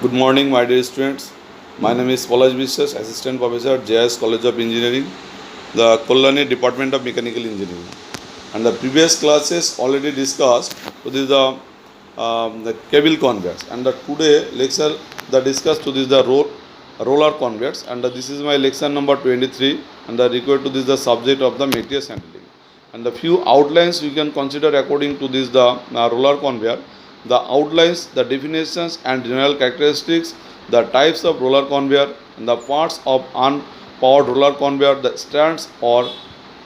Good morning, my dear students. My name is Polaj Biswas, Assistant Professor, JS College of Engineering, the Kolani Department of Mechanical Engineering. And the previous classes already discussed, so this is the cable conveyors. And today lecture the discuss to this the roller conveyors. And this is my lecture number 23. And the required to this the subject of the materials handling. And the few outlines you can consider according to this the roller conveyor. The outlines, the definitions and general characteristics, the types of roller conveyor, and the parts of unpowered roller conveyor, the stands or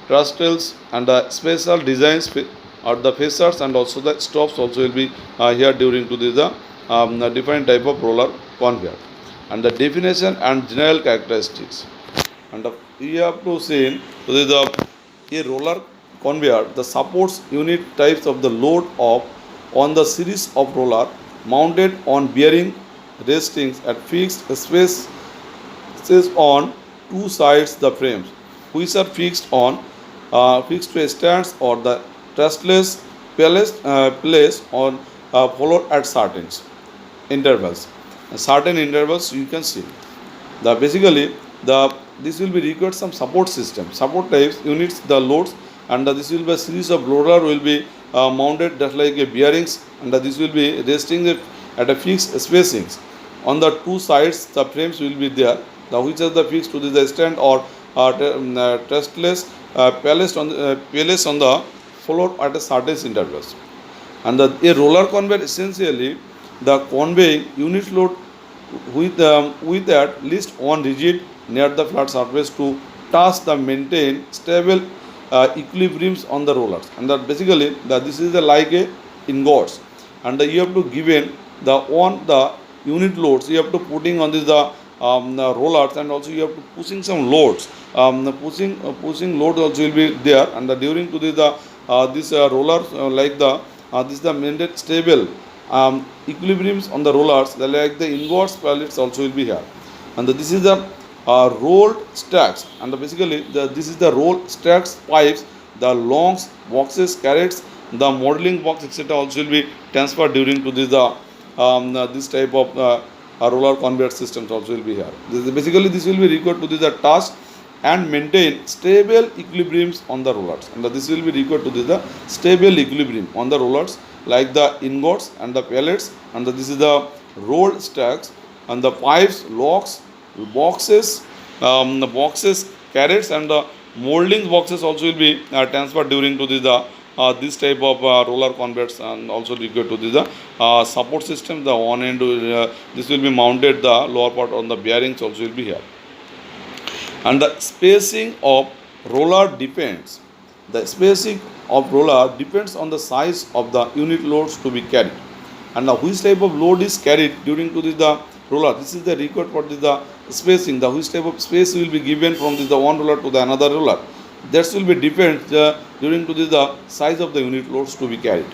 trestles, and the special designs or the facers, and also the stops also will be here during to this the different type of roller conveyor, and the definition and general characteristics. And you have to see so this a roller conveyor the supports unit types of the load of on the series of roller mounted on bearing restings at fixed spaces on two sides the frames which are fixed to stands or the trustless placed on floor at certain intervals. Certain intervals you can see the basically the this will be required some support system support types units the loads, and this will be a series of roller will be mounted just like a bearings, and this will be resting at a fixed spacings on the two sides the frames will be there, the which are the fixed to the stand or trustless placed on the floor at a certain intervals. And a roller conveyor essentially the conveying unit load with at least one rigid near the flat surface to touch the maintain stable equilibriums on the rollers. And that basically this is like a ingots, and you have to given the on the unit loads you have to putting on this the rollers, and also you have to pushing some loads, pushing load also will be there, and during to this rollers like the this is the maintained stable equilibriums on the rollers, like the inverse pallets also will be here. And this is the rolled stacks, and basically this is the rolled stacks pipes, the longs boxes carrots, the modeling box etc also will be transferred during to this type of roller conveyor systems also will be here. Basically this will be required to the task and maintain stable equilibriums on the rollers, and this will be required to the stable equilibrium on the rollers like the ingots and the pellets, and this is the rolled stacks, and the pipes locks boxes, the boxes carrots, and the molding boxes also will be transferred during to this type of roller conveyors, and also required to the support system the one end this will be mounted the lower part on the bearings also will be here. And the spacing of roller depends, the spacing of roller depends on the size of the unit loads to be carried, and which type of load is carried during to the roller, this is the record for the spacing, the which type of space will be given from the one roller to the another roller, that will be depends during to the size of the unit loads to be carried,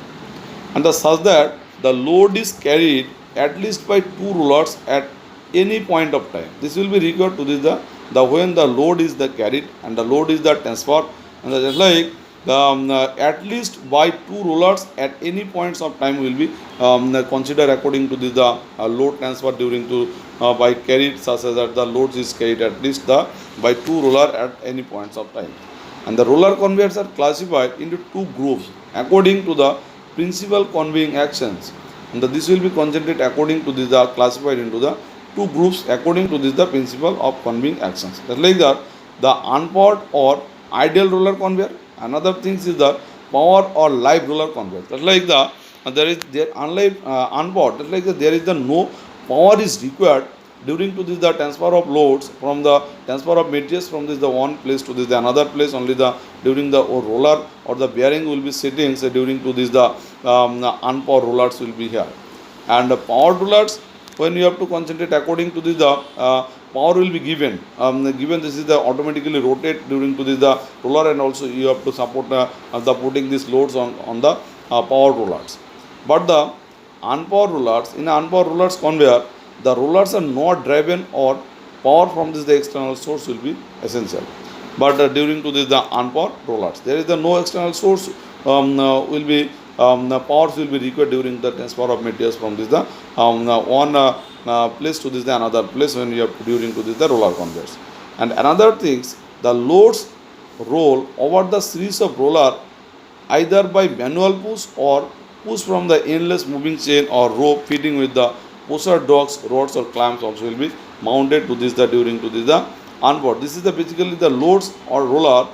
and such that the load is carried at least by two rollers at any point of time. This will be required to the when the load is the carried and the load is the transfer, and just like at least by two rollers at any points of time will be considered according to the load transfer during to by carried, such as that the load is carried at least the by two roller at any points of time. And the roller conveyors are classified into two groups according to the principal conveying actions, and this will be concentrated according to the classified into the two groups according to the principle of conveying actions. Just like that the unpowered or ideal roller conveyor, another thing is the power or live roller conveyor. Just like there unlike unpowered, just like there is the no power is required during to the transfer of loads from the transfer of materials from the one place to the another place, only the during the roller or the bearing will be sitting, so during to the unpowered rollers will be here. And the powered rollers, when you have to concentrate according to the power will be given, given this is the automatically rotate during to the roller, and also you have to support the putting these loads on the power rollers. But the unpowered rollers, in unpowered rollers conveyor, the rollers are not driven or power from the external source will be essential. But during to the unpowered rollers, there is no external source the powers will be required during the transfer of materials from this one place to this the another place when you are during to this the roller conveyors. And another things, the loads roll over the series of roller either by manual push or push from the endless moving chain or rope fitting with the pusher dogs, rods or clamps also will be mounted to this the during to this the onboard. This is the basically the loads or roller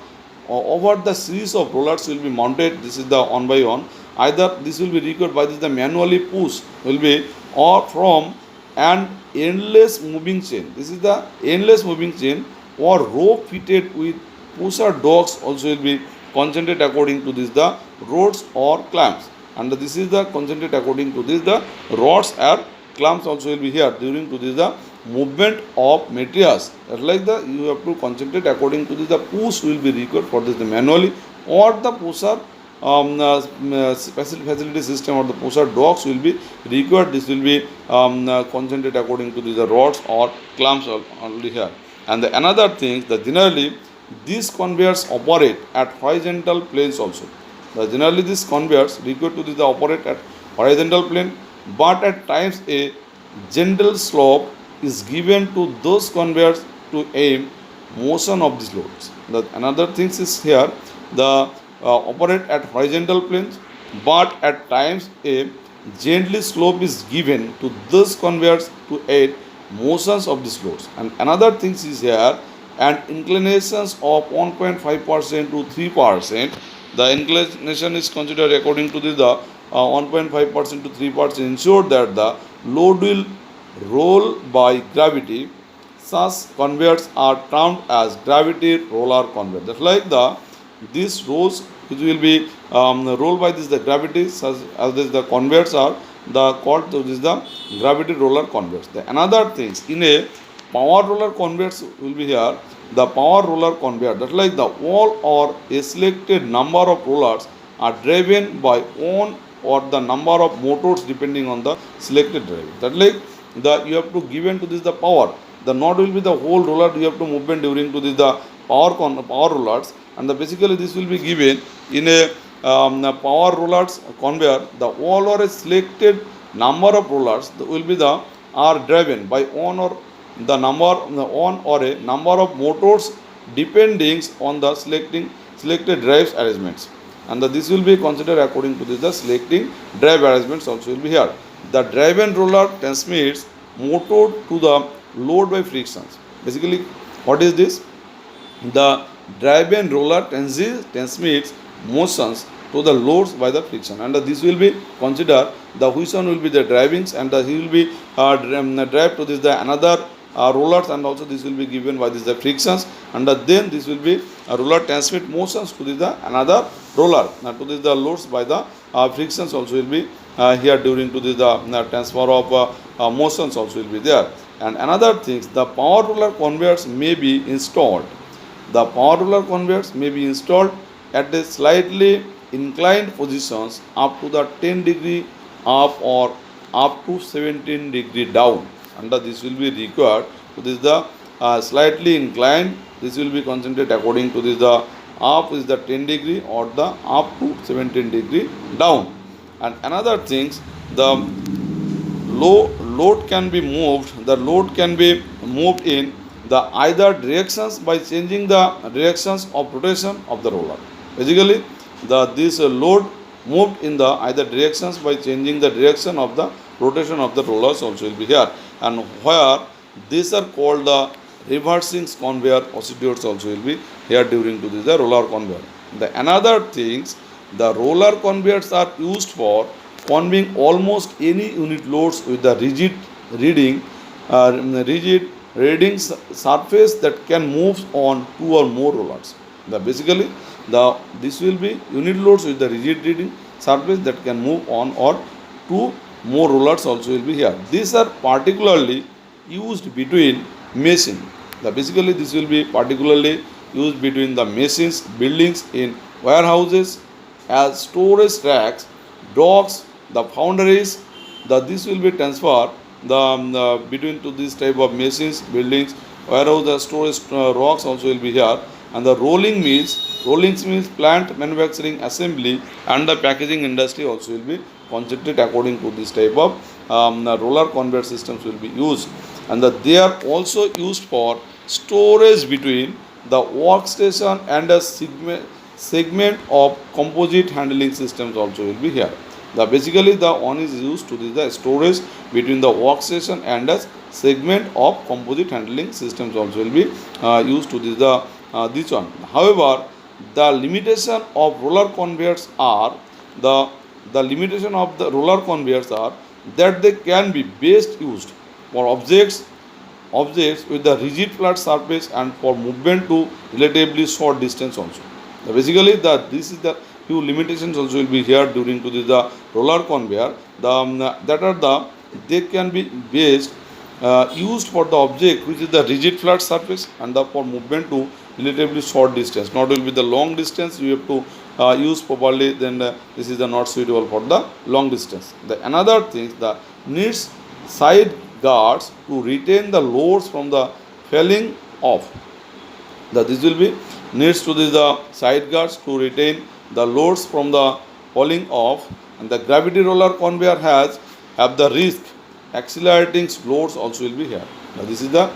over the series of rollers will be mounted. This is the one by one. Either this will be required by this the manually push will be or from an endless moving chain. This is the endless moving chain or rope fitted with pusher dogs also will be concentrate according to this the rods or clamps, and this is the concentrate according to this the rods or clamps also will be here during to this the movement of materials. Like the you have to concentrate according to this the push will be required for this the manually or the pusher facility system or the pusher dogs will be required. This will be concentrate according to the rods or clamps only here. And the another thing, the generally these conveyors operate at horizontal planes also. Generally these conveyors required to the operate at horizontal plane, but at times a gentle slope is given to those conveyors to aim motion of these loads. The another things is here, the operate at horizontal planes, but at times a gently slope is given to those conveyors to aid motions of these loads. And another things is here, and inclinations of 1.5% to 3%. The inclination is considered according to the 1.5% to 3% ensure that the load will roll by gravity. Such conveyors are termed as gravity roller conveyor. Just like the these rolls which will be rolled by this the gravity, such as this the conveyors are the called to this the gravity roller conveyors. The another things in a power roller conveyors will be here, the power roller conveyor, that like the all or a selected number of rollers are driven by one or the number of motors depending on the selected drive. That like the you have to given to this the power, the not will be the whole roller you have to movement during to this the power rollers, and the basically this will be given in a power rollers conveyor, the all or a selected number of rollers will be the are driven by one or the number on or a number of motors depending on the selected drives arrangements, and this will be considered according to this the selecting drive arrangements also will be here. The driven roller transmits motor to the load by frictions. Basically what is this? The driven roller transmits motions to the loads by the friction, and this will be considered the which one will be the drivings, and he will be drive to this the another rollers, and also this will be given by this the frictions, and then this will be roller transmit motions to this the another roller to this the loads by the frictions also will be here during to this the transfer of motions also will be there. And another things, the power roller conveyors may be installed. The power roller conveyors may be installed at a slightly inclined positions up to the 10 degree up or up to 17 degree down, and this will be required to this the slightly inclined. This will be concentrated according to this the up is the 10 degree or the up to 17 degree down. And another things, the load can be moved. The load can be moved in the either directions by changing the directions of rotation of the roller. Basically, this load moved in the either directions by changing the direction of the rotation of the rollers also will be here, and where these are called the reversing conveyor procedures also will be here during to this the roller conveyor. The another things, the roller conveyors are used for conveying almost any unit loads with the rigid reading surface that can move on two or more rollers. Basically this will be unit loads with the rigid reading surface that can move on or two more rollers also will be here. These are particularly used between machine. Basically this will be particularly used between the machines, buildings, in warehouses, as storage racks, docks, the foundries. This will be transferred between to this type of machines, buildings, warehouse, the storage rocks also will be here. And the rolling mills plant manufacturing, assembly, and the packaging industry also will be concentrated according to this type of roller conveyor systems will be used, and they are also used for storage between the workstation and a segment of composite handling systems also will be here. The basically the one is used to the storage between the workstation and a segment of composite handling systems also will be used to this one. However, the limitation of roller conveyors are the limitation of the roller conveyors are that they can be best used for objects with the rigid flat surface and for movement to relatively short distance also. Basically, this is the few limitations also will be here during to the roller conveyor. That are they can be based used for the object which is the rigid flat surface and for movement to relatively short distance. Not will be the long distance you have to use properly. Then this is the not suitable for the long distance. The another thing the needs side guards to retain the loads from the falling off. This will be needs to the side guards to retain the loads from the falling off, and the gravity roller conveyor have the risk accelerating loads also will be here. This is the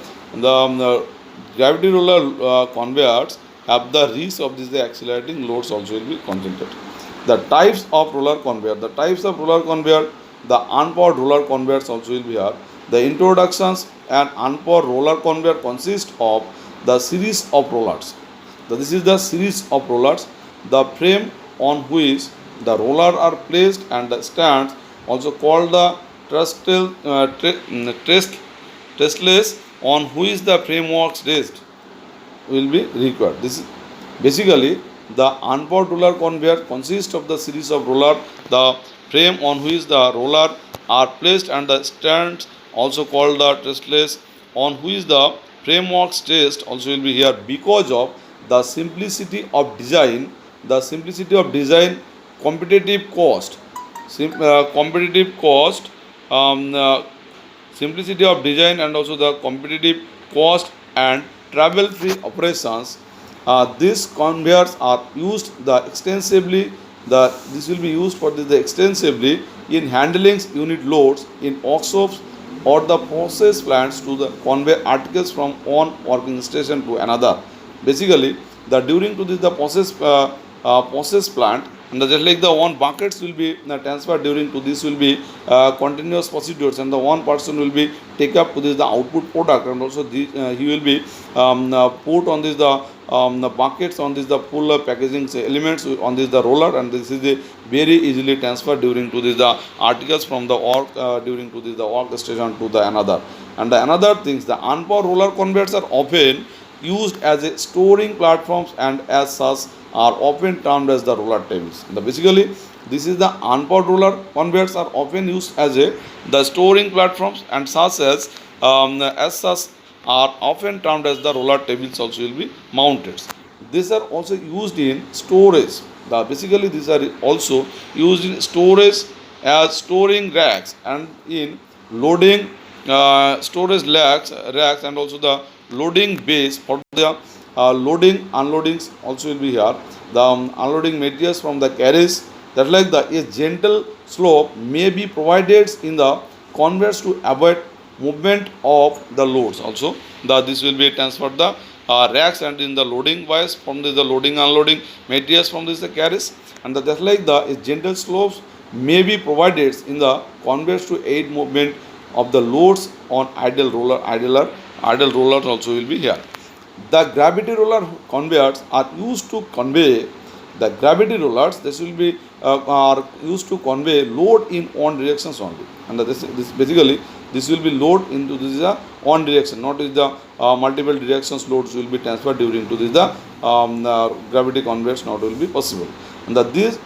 gravity roller conveyors have the risk of this the accelerating loads also will be concentrated. The types of roller conveyor, the unpowered roller conveyors also will be here. The introductions and unpowered roller conveyor consist of the series of rollers. This is the series of rollers. The frame on which the roller are placed and the stands, also called the trustless, on which the frameworks rest, will be required. This is basically the unpowered roller conveyor consists of the series of roller, the frame on which the roller are placed and the stands, also called the trustless, on which the frameworks rest, also will be here because of the simplicity of design, competitive cost, simplicity of design, and also the competitive cost and travel free operations. These conveyors are used extensively. This will be used for extensively in handling unit loads in workshops or the process plants to the convey articles from one working station to another. Basically, during to this the process plant, and just like the one buckets will be transferred during to this will be continuous procedures, and the one person will be take up to this the output product, and also he will be put on this the buckets on this the full packaging elements on this the roller, and this is the very easily transferred during to this the articles from the work during to this the work station to the another. And the another things, the unpowered roller conveyors are often used as a storing platforms and as such are often termed as the roller tables. Basically, this is the unpowered roller conveyors are often used as the storing platforms and such as such are often termed as the roller tables also will be mounted. These are also used in storage. Basically, these are also used in storage as storing racks and in loading storage racks, and also the loading base for the loading unloadings also will be here. The unloading materials from the carriage, that like a gentle slope may be provided in the conveyors to avoid movement of the loads also. This will be transferred the racks and in the loading wise from the loading unloading materials from this the carriage, and just like a gentle slopes may be provided in the conveyors to aid movement of the loads on idle rollers also will be here. The gravity roller conveyors are used to convey the gravity rollers. This will be are used to convey load in one directions only, and this basically this will be load into this one direction, not is the multiple directions loads will be transferred during to this gravity conveyors not will be possible. And these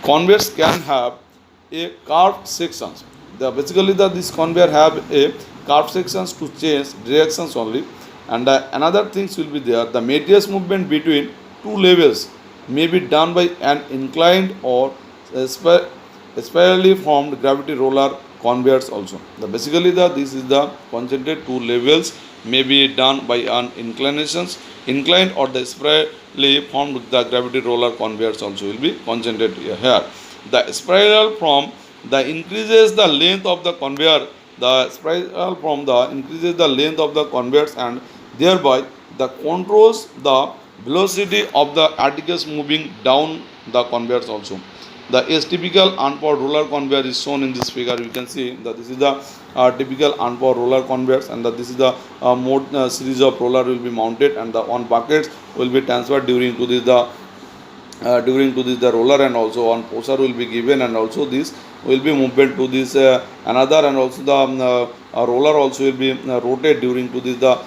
conveyors can have a curved sections. Basically this conveyor have a curved sections to change directions only. And another things will be there, the materials movement between two levels may be done by an inclined or spirally formed gravity roller conveyors also. Basically this is the concentrated two levels may be done by an inclined or the spirally formed the gravity roller conveyors also will be concentrated here. The spiral from the increases the length of the conveyor, the spiral from the increases the length of the conveyors and thereby the controls the velocity of the articles moving down the conveyors also. The is typical unpowered roller conveyor is shown in this figure. You can see that this is the typical unpowered roller conveyors, and this is the mode series of roller will be mounted, and the on buckets will be transferred during to this the roller, and also on pusher will be given, and also this will be movement to this another, and also the roller also will be rotate during to this the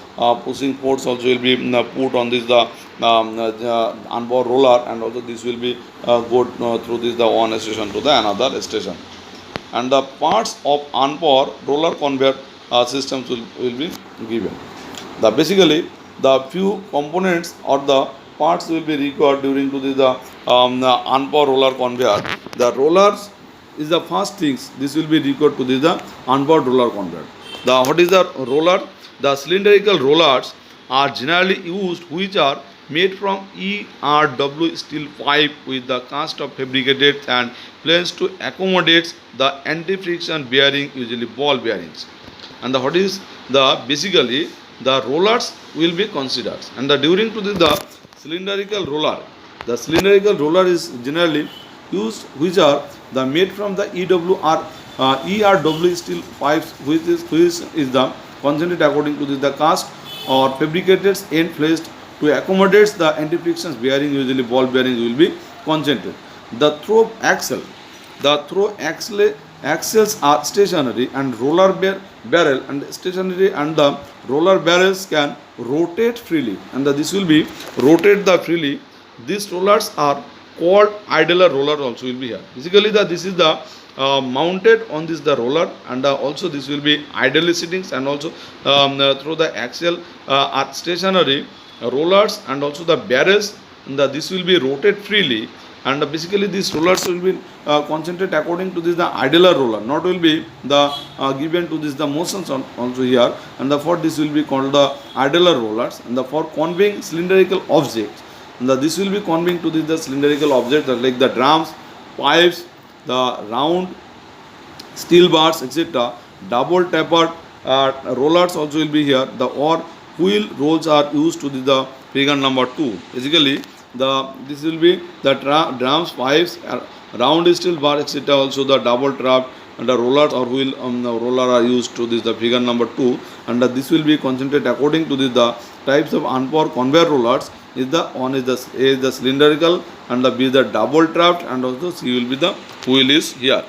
pushing force also will be put on this the onboard roller, and also this will be go through this the one station to the another station. And the parts of onboard roller conveyor systems will be given. The basically the few components or the parts will be required during to the onboard roller conveyor. The rollers is the first things this will be required to the onboard roller conveyor. The what is the roller? The cylindrical rollers are generally used, which are made from ERW steel pipe with the cast of fabricated and planes to accommodate the anti-friction bearing, usually ball bearings. And the what is the basically the rollers will be considered, and the during to the cylindrical roller, the cylindrical roller is generally used, which are the made from the ERW steel pipes, which is the concentrated according to the cast or fabricated end placed to accommodate the anti-friction bearing, usually ball bearings will be concentrated. The throw axle, the throw axles are stationary, and roller barrel and stationary, and the roller barrels can rotate freely, and this will be rotate the freely. These rollers are called idler roller also will be here. Basically this is the mounted on this the roller, and also this will be idly sittings, and also through the axle are stationary rollers, and also the barrels, and this will be rotate freely, and basically these rollers will be concentrate according to this the idler roller, not will be the given to this the motions also here, and for this will be called the idler rollers. And for conveying cylindrical objects, and this will be conveying to this the cylindrical objects like the drums, pipes, the round steel bars, etc. Double tapered rollers also will be here. The or wheel rolls are used to the figure number 2. Basically this will be the drums, pipes, round steel bar, etc. Also the double trap and the rollers or wheel roller are used to this the figure number 2, and this will be concentrated according to the types of unpowered conveyor rollers. Is the one is the A is the cylindrical, and the B is the double trapped, and also C will be the wheel is here.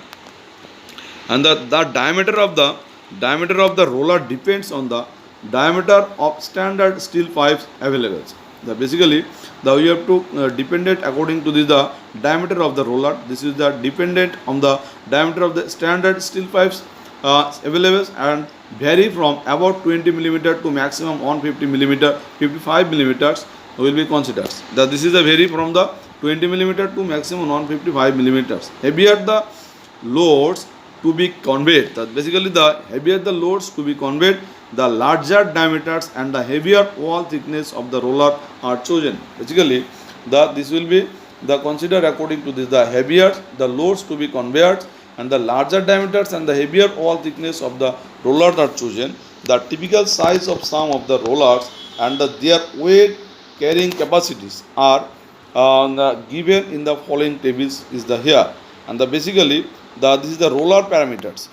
And the diameter of the roller depends on the diameter of standard steel pipes available. Basically you have to dependent according to the diameter of the roller. This is the dependent on the diameter of the standard steel pipes available, and vary from about 20 millimeter to maximum 150 millimeter, 55 millimeters will be considered. This is a vary from the 20 millimeter to maximum 155 millimeters. Heavier the loads to be conveyed. Basically the heavier the loads to be conveyed, the larger diameters and the heavier wall thickness of the roller are chosen. Basically this will be the considered according to this the heavier the loads to be conveyed, and the larger diameters and the heavier wall thickness of the rollers are chosen. The typical size of some of the rollers and their weight carrying capacities are given in the following tables is the here. And basically this is the roller parameters,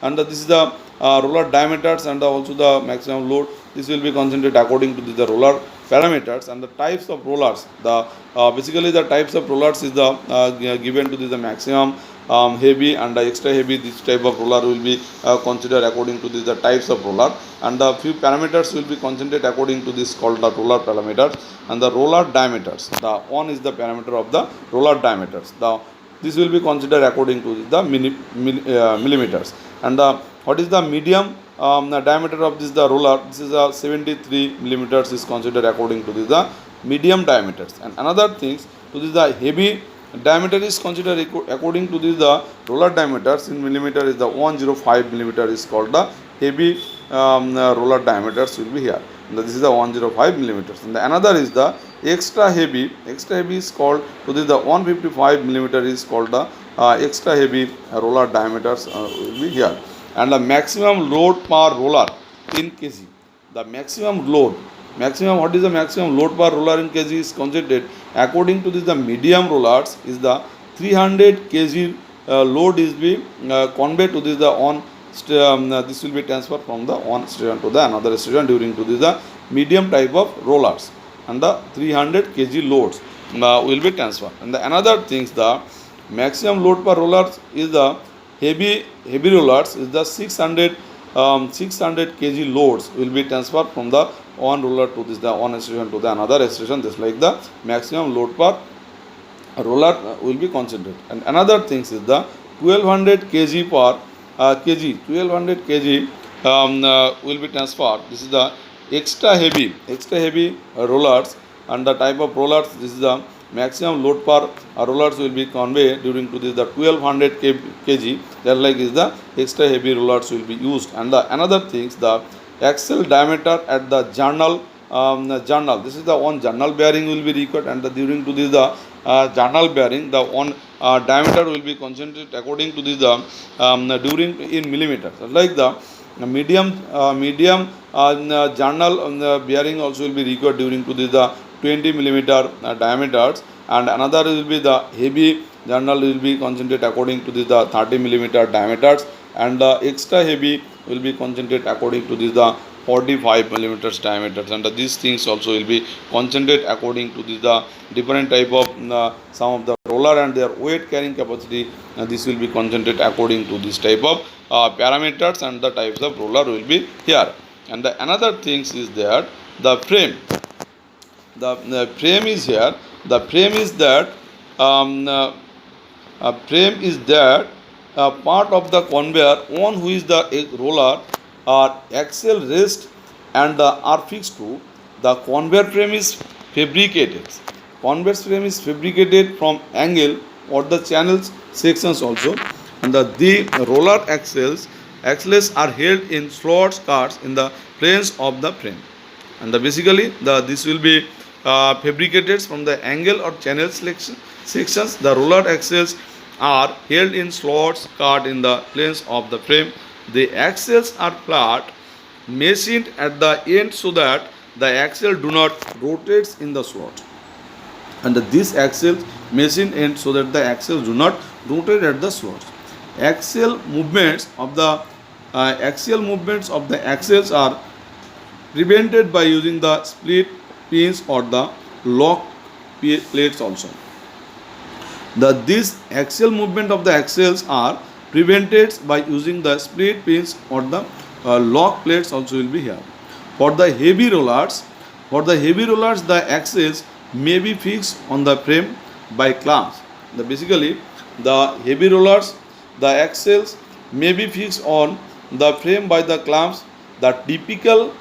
and this is the roller diameters, and also the maximum load. This will be concentrated according to the roller parameters. And the types of rollers, the basically the types of rollers is the given to the maximum heavy and the extra heavy. This type of roller will be considered according to the types of roller, and the few parameters will be concentrated according to this called the roller parameters. And the roller diameters, the one is the parameter of the roller diameters. This will be considered according to the millimeters. And what is the medium the diameter of this the roller? This is 73 millimeters is considered according to the medium diameters. And another things to this the heavy diameter is considered according to this the roller diameters in millimeter is the 105 millimeter is called the heavy roller diameters will be here. And this is the 105 millimeters. And another is the extra heavy is called to this the 155 millimeter is called the extra heavy roller diameters will be here. And the maximum load per roller in kg. The maximum, what is the maximum load per roller in kg is considered according to this. The medium rollers is the 300 kg load is be conveyed to this the on this will be transferred from the one station to the another station during to this the medium type of rollers, and the 300 kg loads will be transferred. And the another things, the maximum load per rollers is the heavy rollers is the 600 kg loads will be transferred from the one roller to this the one station to the another station. Just like the maximum load per roller will be concentrated. And another things is the 1200 kg per 1200 kg will be transferred. This is the extra heavy rollers, and the type of rollers, this is the maximum load per rollers will be conveyed during to this the 1200 kg. That like is the extra heavy rollers will be used. And the another things, the axle diameter at the journal this is the one journal bearing will be required, and the during to this the journal bearing, the one diameter will be concentrated according to this the during in millimeters. Like the medium journal bearing also will be required during to this the 20 millimeter diameters, and another will be the heavy journal will be concentrated according to this the 30 millimeter diameters, and the extra heavy will be concentrated according to this the 45 millimeters diameters. And these things also will be concentrated according to this the different type of some of the roller and their weight carrying capacity. This will be concentrated according to this type of parameters, and the types of roller will be here. And the another things is there, the frame. The frame is here. The frame is that part of the conveyor on which the roller or axle rest and are fixed to. The conveyor frame is fabricated. Conveyor frame is fabricated from angle or the channels sections also, and the roller axles are held in slots cards in the planes of the frame. And basically this will be fabricated from the angle or channel sections. The roller axles are held in slots cut in the planes of the frame. The axles are flat, machined at the end so that the axle do not rotate in the slot. And this axle machined end so that the axles do not rotate at the slots. Axial movements of the axles are prevented by using the split pins or the lock plates also. This axial movement of the axles are prevented by using the split pins or the lock plates also will be here. For the heavy rollers, the axles may be fixed on the frame by clamps. Basically, the heavy rollers, the axles may be fixed on the frame by the clamps. The typical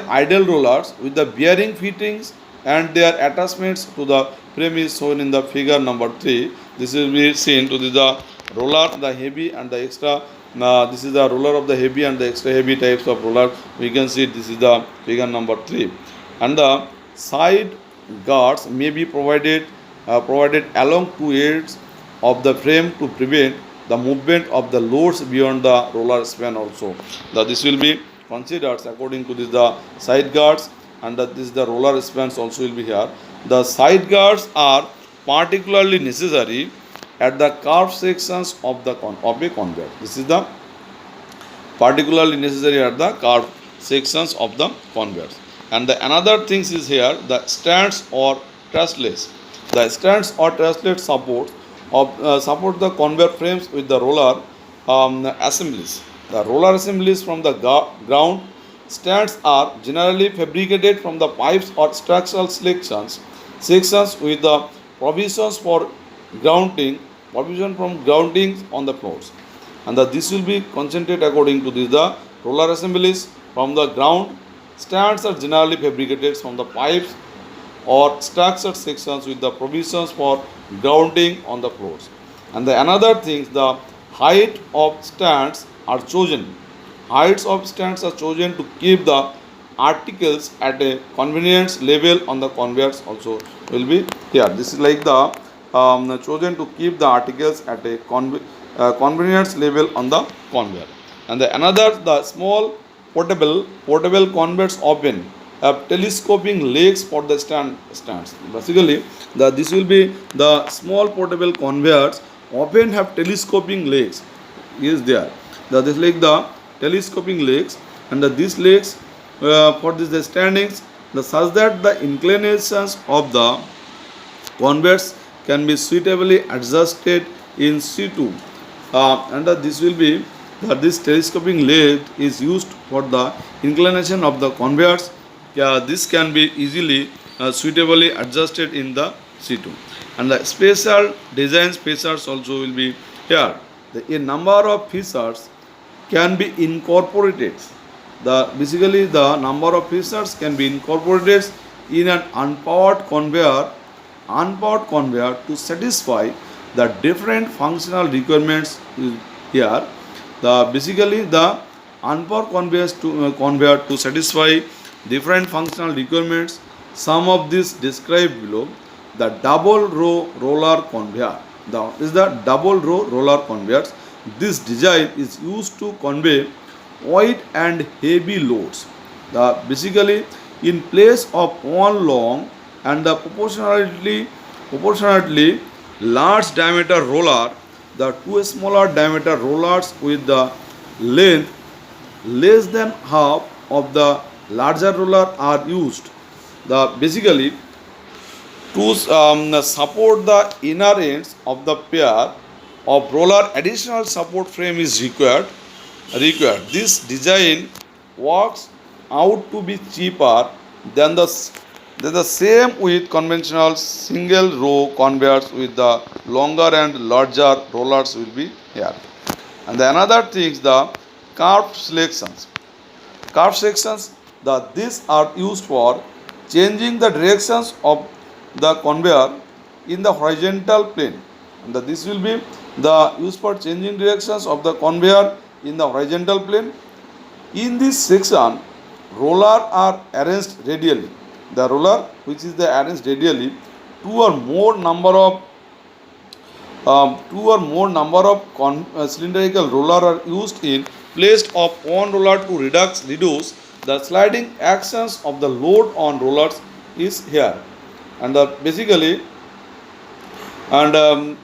idle rollers with the bearing fittings and their attachments to the frame is shown in the figure number 3. This will be seen to the roller, the heavy and the extra. This is the roller of the heavy and the extra heavy types of roller. We can see this is the figure number 3. And the side guards may be provided along two ends of the frame to prevent the movement of the loads beyond the roller span also. This will be considered according to this the side guards, and this the roller spans also will be here. The side guards are particularly necessary at the curved sections of a conveyor. This is the particularly necessary at the curved sections of the conveyors. And the another things is here, the stands or trusslets. The stands or trusslets support the conveyor frames with the roller assemblies. The roller assemblies from the ground stands are generally fabricated from the pipes or structural sections with the provisions for grounding on the floors. And this will be concentrated according to this the roller assemblies from the ground. Stands are generally fabricated from the pipes or structured sections with the provisions for grounding on the floors. And the another thing, the height of stands are chosen. Heights of stands are chosen to keep the articles at a convenience level on the conveyors also will be here. This is like the chosen to keep the articles at a convenience level on the conveyor. And the another, the small portable conveyors often have telescoping legs for the stands. Basically, this will be the small portable conveyors often have telescoping legs is there. This like the telescoping legs, and these legs for this the standings, such that the inclinations of the conveyors can be suitably adjusted in situ. This will be that this telescoping leg is used for the inclination of the conveyors. This can be easily suitably adjusted in the situ. And the special design features also will be here. A number of features can be incorporated. Basically the number of features can be incorporated in an unpowered conveyor to satisfy the different functional requirements here. Basically the unpowered conveyor to satisfy different functional requirements. Some of these described below. The double row roller conveyor. This is the double row roller conveyors. This design is used to convey wide and heavy loads. Basically, in place of one long and the proportionately large diameter roller, the two smaller diameter rollers with the length less than half of the larger roller are used. Basically, to support the inner ends of the pair of roller, additional support frame is required. This design works out to be cheaper than the same with conventional single row conveyors with the longer and larger rollers will be here. And the another thing is the curved sections. These are used for changing the directions of the conveyor in the horizontal plane. And this will be the use for changing directions of the conveyor in the horizontal plane. In this section, roller are arranged radially. The roller which is the arranged radially, two or more number of cylindrical roller are used in place of one roller to reduce the sliding actions of the load on rollers is here. And basically, and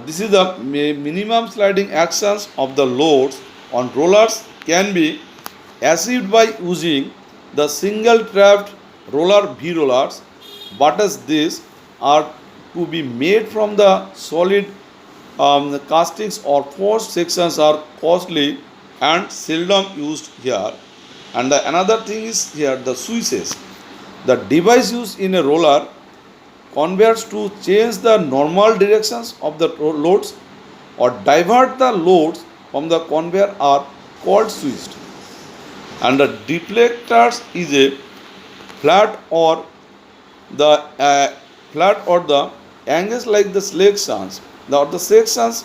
this is the minimum sliding actions of the loads on rollers can be achieved by using the single trapped roller V rollers, but as these are to be made from the solid castings or forged sections are costly and seldom used here. And another thing is here the switches. The device used in a roller conveyors to change the normal directions of the loads or divert the loads from the conveyor are called switched. And the deflectors is a flat or the angles like the sections. The sections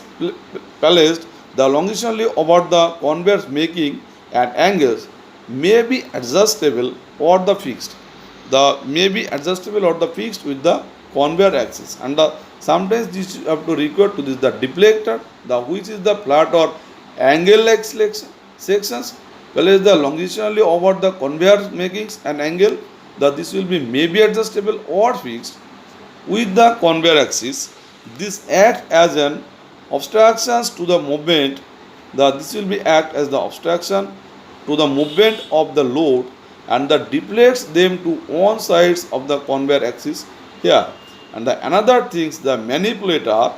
placed the longitudinally over the conveyors making an angles may be adjustable or the fixed. With the conveyor axis. And sometimes this you have to record to this the deflector, which is the flat or angle like sections, whereas the longitudinally over the conveyor making an angle, this will be maybe adjustable or fixed with the conveyor axis. This act as an obstruction to the movement. This will be act as the obstruction to the movement of the load and that deflects them to one sides of the conveyor axis here. And another things, the manipulator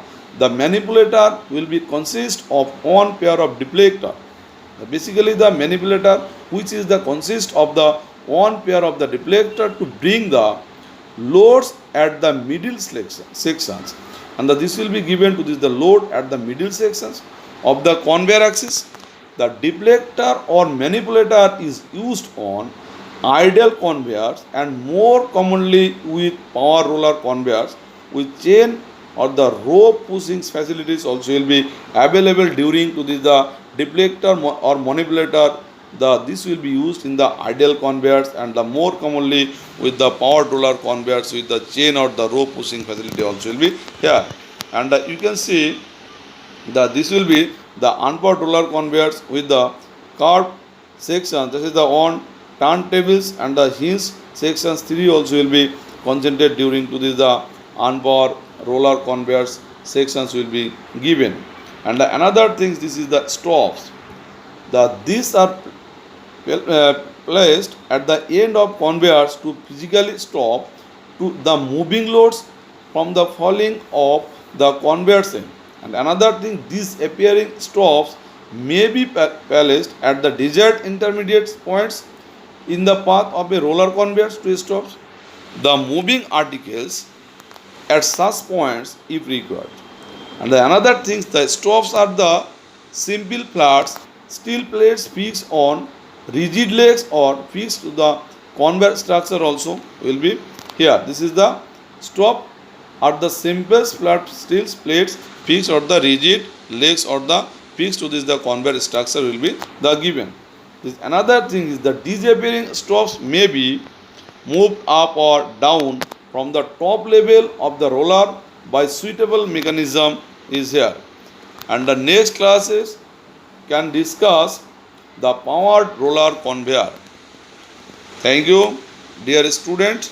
will be consist of one pair of deflector. Basically the manipulator which is the consist of the one pair of the deflector to bring the loads at the middle sections. And this will be given to this the load at the middle sections of the conveyor axis. The deflector or manipulator is used on ideal conveyors and more commonly with power roller conveyors with chain or the rope pushing facilities also will be available during to the deflector or manipulator this will be used in the ideal conveyors, and the more commonly with the power roller conveyors with the chain or the rope pushing facility also will be here. And you can see this will be the unpowered roller conveyors with the curved section. This is the on turntables, and the hinge sections 3 also will be concentrated during to this the unpowered roller conveyors sections will be given. And another thing, this is the stops. These are placed at the end of conveyors to physically stop to the moving loads from the falling of the conveyors end. And another thing, these appearing stops may be placed at the desired intermediate points in the path of a roller conveyor to stop the moving articles at such points if required. And another thing, the stops are the simple flats steel plates fixed on rigid legs or fixed to the conveyor structure also will be here. This is the stop are the simplest flat steel plates fixed or the rigid legs or the fixed to this the conveyor structure will be the given. This another thing is the disappearing stops may be moved up or down from the top level of the roller by suitable mechanism is here. And the next classes can discuss the powered roller conveyor. Thank you, dear student.